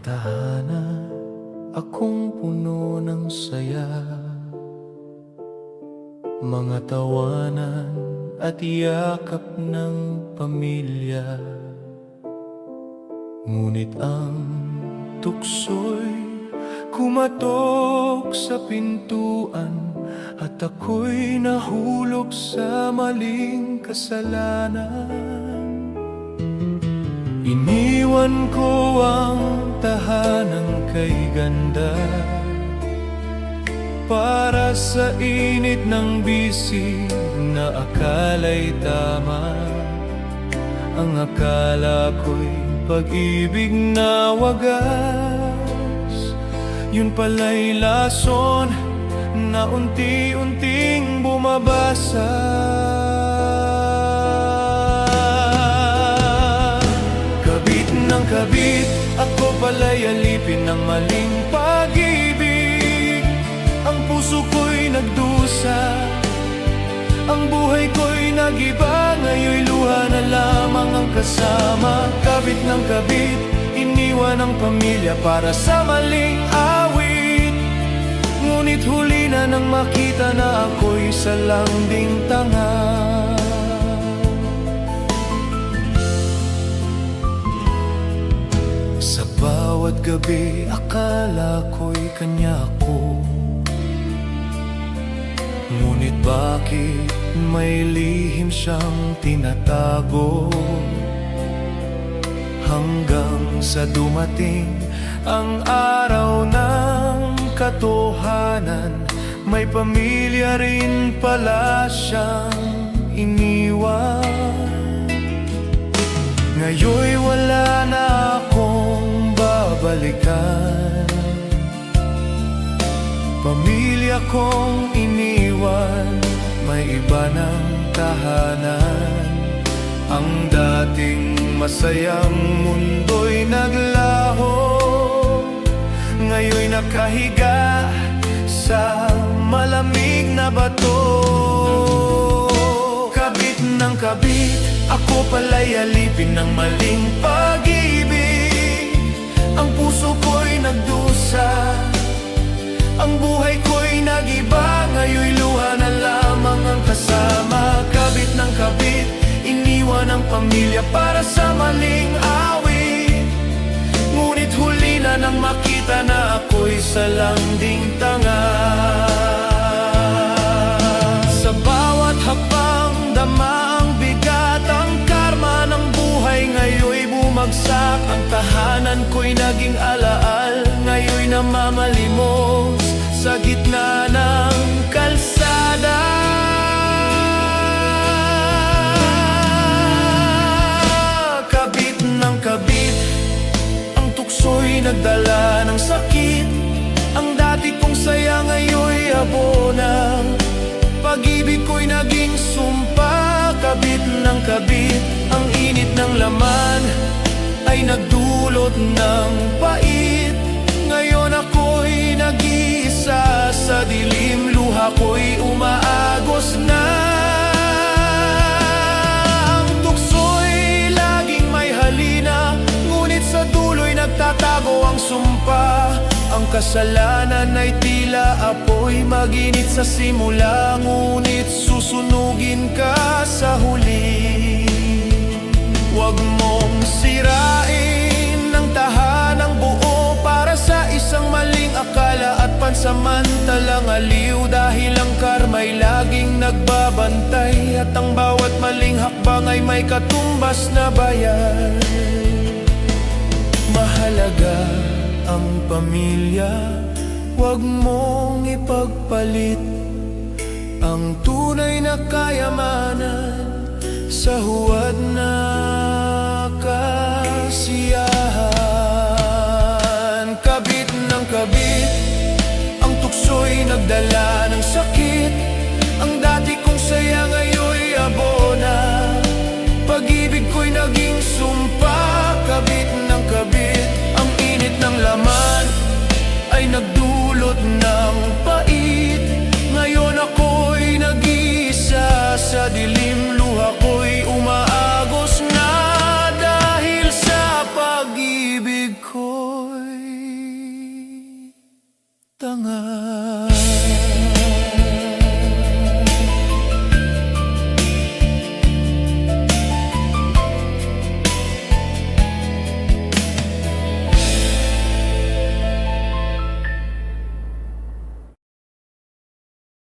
tahanan akong puno ng saya, mga tawanan at yakap ng pamilya. Ngunit ang tukso'y kumatok sa pintuan at ako'y nahulog sa maling kasalanan. Iniwan ko ang tahanang kay ganda para sa init ng bisig na akala'y tama. Ang akala ko'y pag-ibig na wagas, yun pala'y lason na unti-unting bumabasa. Kabit ng kabit, ako pala'y alipin ng maling pag-ibig. Ang puso ko'y nagdusa, ang buhay ko'y nag-iba. Ngayon'y luha na lamang ang kasama. Kabit ng kabit, iniwan ang pamilya para sa maling awit. Ngunit huli na nang makita na ako'y salanding tanga. Sa bawat gabi, akala ko'y kanya ako. Ngunit bakit may lihim siyang tinatago? Hanggang sa dumating ang araw ng katotohanan, may pamilya rin pala siyang iniwan. Ngayon'y wala na akong babalikan, pamilya kong iniwan, may iba ng tahanan. Ang dating masayang mundo'y naglaho, ngayon'y nakahiga sa malamig na bato. Kabit ng kabit, ako pala'y alipin ng maling pag-ibig. Ang puso ko'y nagdusa, ang buhay ko'y nag-iba. Ngayon'y luha na lamang ang kasama. Kabit ng kabit, iniwan ang pamilya para sa maling awit. Ngunit huli na nang makita na ako'y salanding tanga. Sa bawat hakbang dama ang bigat, ang karma ng buhay ngayon'y bumagsak. Ang tahanan ko'y naging alaal, ngayon'y namamalimos sa gitna ng kalsada. Kabit ng kabit, ang tukso'y nagdala ng sakit. Ang dati kong saya ngayon'y abona, pag-ibig ko'y naging sumpa. Kabit ng kabit, ang init ng laman ay nagdulot ng pait. Ngayon ako'y nag-iisa sa dilim, luha ko'y umaagos na. Ang tukso'y laging may halina, ngunit sa dulo'y nagtatago ang sumpa. Ang kasalanan ay tila apoy, maginit sa simula, ngunit susunugin ka sa huli. Huwag mong sirain ang tahanang buo para sa isang maling akala at pansamantalang aliw. Dahil ang karma'y laging nagbabantay, at ang bawat maling hakbang ay may katumbas na bayad. Mahalaga ang pamilya, huwag mong ipagpalit ang tunay na kayamanan sa huwad na kasiyahan. Kabit ng kabit, ang tukso'y nagdala ng sakit. Ang dati kong saya ngayon'y abona, pag-ibig ko'y naging sumpa. Kabit ng kabit, ang init ng laman ay nagdulot ng pait. Ngayon ako'y nag-iisa sa dilim, luha ko'y umaagos na. Dahil sa pag-ibig ko'y tanga.